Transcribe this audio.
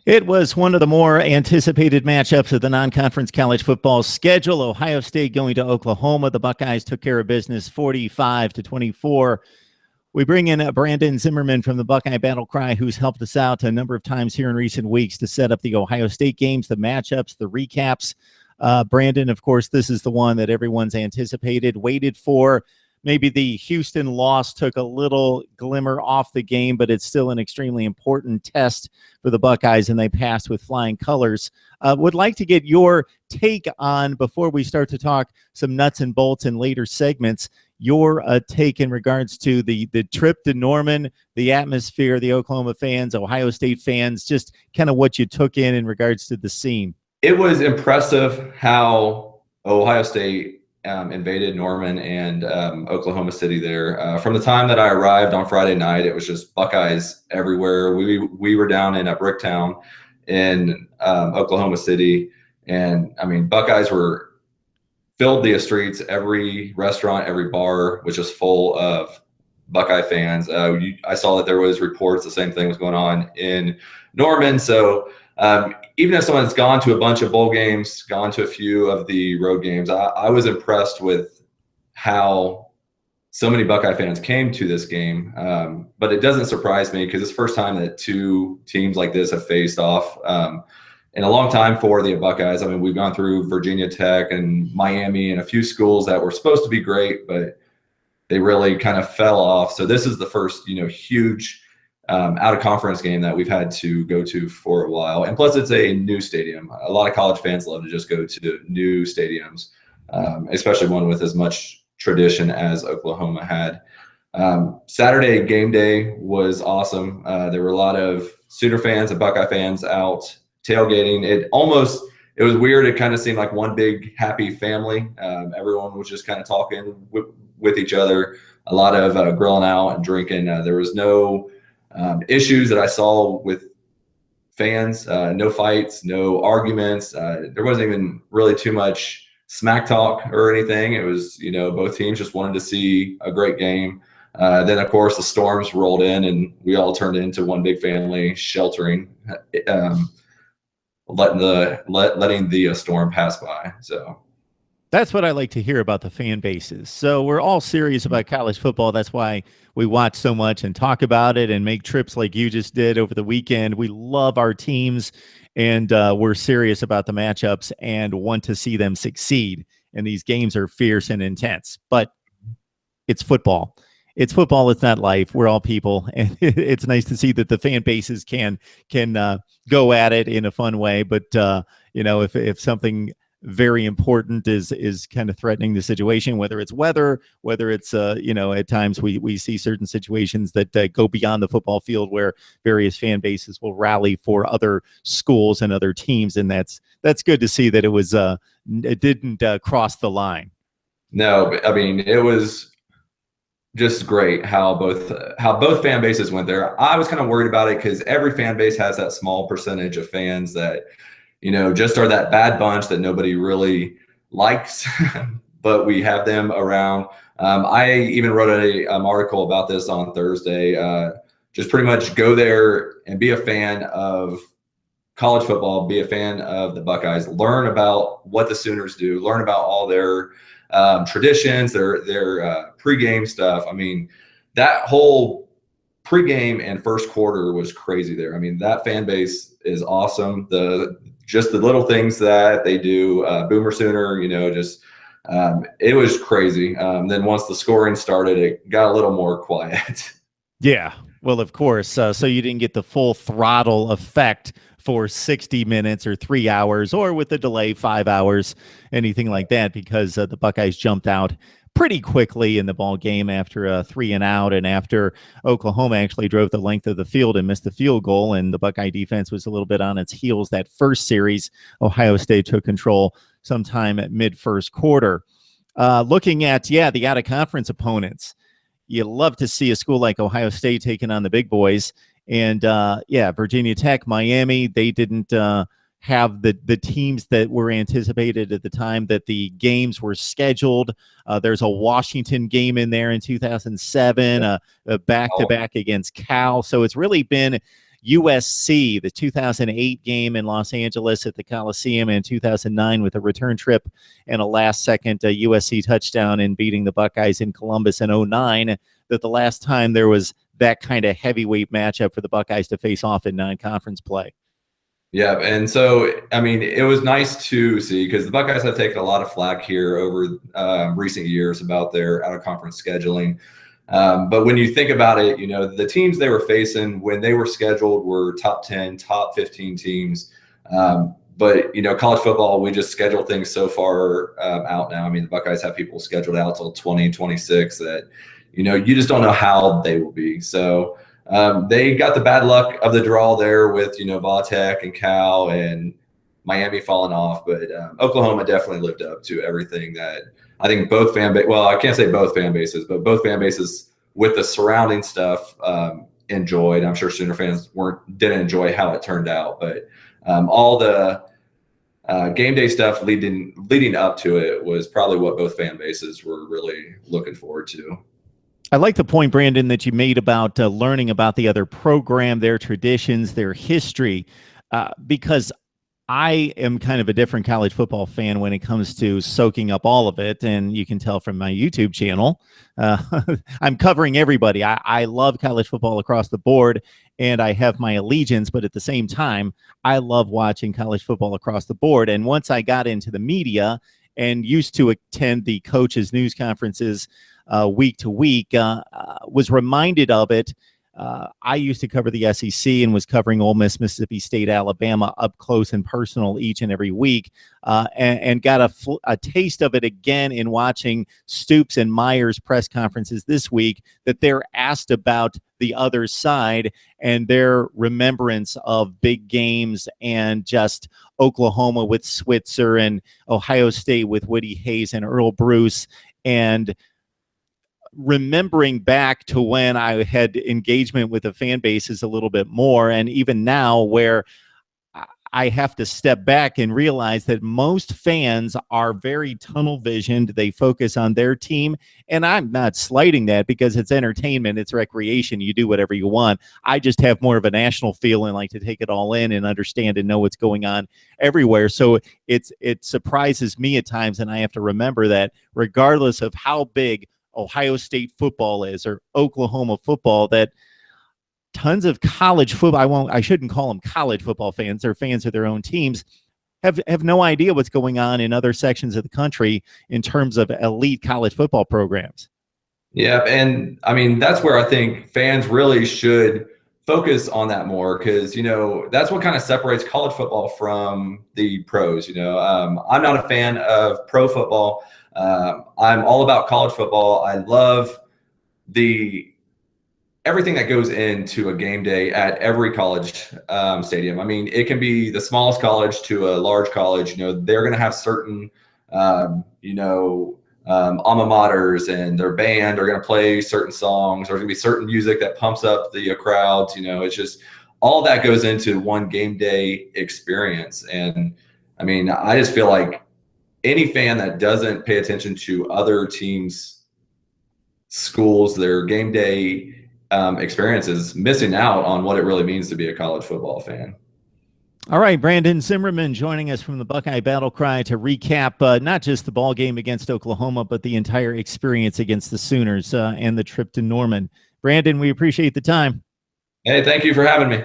It was one of the more anticipated matchups of the non-conference college football schedule. Ohio State going to Oklahoma. The Buckeyes took care of business 45-24. We bring in Brandon Zimmerman from the Buckeye Battle Cry, who's helped us out a number of times here in recent weeks to set up the Ohio State games, the matchups, the recaps. Brandon, of course, this is the one that everyone's anticipated, waited for. Maybe the Houston loss took a little glimmer off the game, but it's still an extremely important test for the Buckeyes, and they passed with flying colors. Would like to get your take on, before we start to talk some nuts and bolts in later segments, your take in regards to the trip to Norman, the atmosphere, the Oklahoma fans, Ohio State fans, just kind of what you took in regards to the scene. It was impressive how Ohio State invaded Norman and Oklahoma City there. From the time that I arrived on Friday night, it was just Buckeyes everywhere. We were down in Bricktown in Oklahoma City, and I mean, Buckeyes filled the streets. Every restaurant, every bar was just full of Buckeye fans. I saw that there was reports the same thing was going on in Norman. So even if someone's gone to a bunch of bowl games, gone to a few of the road games, I was impressed with how so many Buckeye fans came to this game. But it doesn't surprise me because it's the first time that two teams like this have faced off in a long time for the Buckeyes. I mean, we've gone through Virginia Tech and Miami and a few schools that were supposed to be great, but they really kind of fell off. So this is the first, huge out of conference game that we've had to go to for a while. And plus it's a new stadium. A lot of college fans love to just go to new stadiums, especially one with as much tradition as Oklahoma had. Saturday game day was awesome. There were a lot of Sooner fans and Buckeye fans out tailgating. It was weird. It kind of seemed like one big happy family. Everyone was just kind of talking with each other, a lot of grilling out and drinking. There was no issues that I saw with fans, no fights, no arguments. There wasn't even really too much smack talk or anything. It was, both teams just wanted to see a great game. Then, of course, the storms rolled in and we all turned into one big family, sheltering, letting the storm pass by. So that's what I like to hear about the fan bases. So we're all serious about college football. That's why we watch so much and talk about it and make trips like you just did over the weekend. We love our teams, and we're serious about the matchups and want to see them succeed. And these games are fierce and intense, but it's football. It's football. It's not life. We're all people, and it's nice to see that the fan bases can go at it in a fun way. But if something very important is kind of threatening the situation, whether it's weather, whether it's at times we see certain situations that go beyond the football field where various fan bases will rally for other schools and other teams, and that's good to see that it didn't cross the line. No, I mean, it was just great how both fan bases went there. I was kind of worried about it because every fan base has that small percentage of fans that just are that bad bunch that nobody really likes, but we have them around. I even wrote an article about this on Thursday. Just pretty much go there and be a fan of college football, be a fan of the Buckeyes, learn about what the Sooners do, learn about all their traditions, their pregame stuff. I mean, that whole pregame and first quarter was crazy there. I mean, that fan base is awesome. Just the little things that they do, Boomer Sooner, it was crazy. Then once the scoring started, it got a little more quiet. Yeah, well, of course. So you didn't get the full throttle effect for 60 minutes or 3 hours, or with the delay 5 hours, anything like that, because the Buckeyes jumped out pretty quickly in the ball game after a 3-and-out, and after Oklahoma actually drove the length of the field and missed the field goal, and the Buckeye defense was a little bit on its heels that first series. Ohio State took control sometime at mid-first quarter. Looking at, the out-of-conference opponents, you love to see a school like Ohio State taking on the big boys. And, Virginia Tech, Miami, they didn't have the teams that were anticipated at the time that the games were scheduled. There's a Washington game in there in 2007, a back-to-back against Cal. So it's really been USC, the 2008 game in Los Angeles at the Coliseum, and 2009 with a return trip and a last-second USC touchdown in beating the Buckeyes in Columbus in 2009, that the last time there was that kind of heavyweight matchup for the Buckeyes to face off in non-conference play. Yeah, and so, I mean, it was nice to see, because the Buckeyes have taken a lot of flack here over recent years about their out-of-conference scheduling. But when you think about it, you know, the teams they were facing when they were scheduled were top 10, top 15 teams. But, you know, college football, we just schedule things so far out now. I mean, the Buckeyes have people scheduled out till 2026 that, you know, you just don't know how they will be. So they got the bad luck of the draw there with, you know, Vatech and Cal and Miami falling off. But Oklahoma definitely lived up to everything that I think both well, I can't say both fan bases, but both fan bases with the surrounding stuff enjoyed. I'm sure Sooner fans didn't enjoy how it turned out, but all the game day stuff leading up to it was probably what both fan bases were really looking forward to. I like the point, Brandon, that you made about learning about the other program, their traditions, their history, because I am kind of a different college football fan when it comes to soaking up all of it. And you can tell from my YouTube channel, I'm covering everybody. I love college football across the board, and I have my allegiance, but at the same time, I love watching college football across the board. And once I got into the media and used to attend the coaches' news conferences week to week, was reminded of it. I used to cover the SEC and was covering Ole Miss, Mississippi State, Alabama up close and personal each and every week, and got a taste of it again in watching Stoops and Myers press conferences this week, that they're asked about the other side and their remembrance of big games, and just Oklahoma with Switzer and Ohio State with Woody Hayes and Earl Bruce, and remembering back to when I had engagement with the fan bases a little bit more, and even now where I have to step back and realize that most fans are very tunnel visioned. They focus on their team, and I'm not slighting that, because it's entertainment, it's recreation, you do whatever you want. I just have more of a national feel and like to take it all in and understand and know what's going on everywhere. So it surprises me at times, and I have to remember that regardless of how big Ohio State football is or Oklahoma football, that tons of college football, I shouldn't call them college football fans, they're fans of their own teams, have no idea what's going on in other sections of the country in terms of elite college football programs. Yeah, and I mean, that's where I think fans really should focus on that more, because, you know, that's what kind of separates college football from the pros. You know, I'm not a fan of pro football. I'm all about college football. I love everything that goes into a game day at every college stadium. I mean, it can be the smallest college to a large college. You know, they're going to have certain, alma maters, and their band are going to play certain songs. There's going to be certain music that pumps up the crowds. You know, it's just all that goes into one game day experience. And I mean, I just feel like any fan that doesn't pay attention to other teams' schools, their game day experience, is missing out on what it really means to be a college football fan. All right, Brandon Zimmerman joining us from the Buckeye Battle Cry to recap not just the ball game against Oklahoma, but the entire experience against the Sooners and the trip to Norman. Brandon, we appreciate the time. Hey, thank you for having me.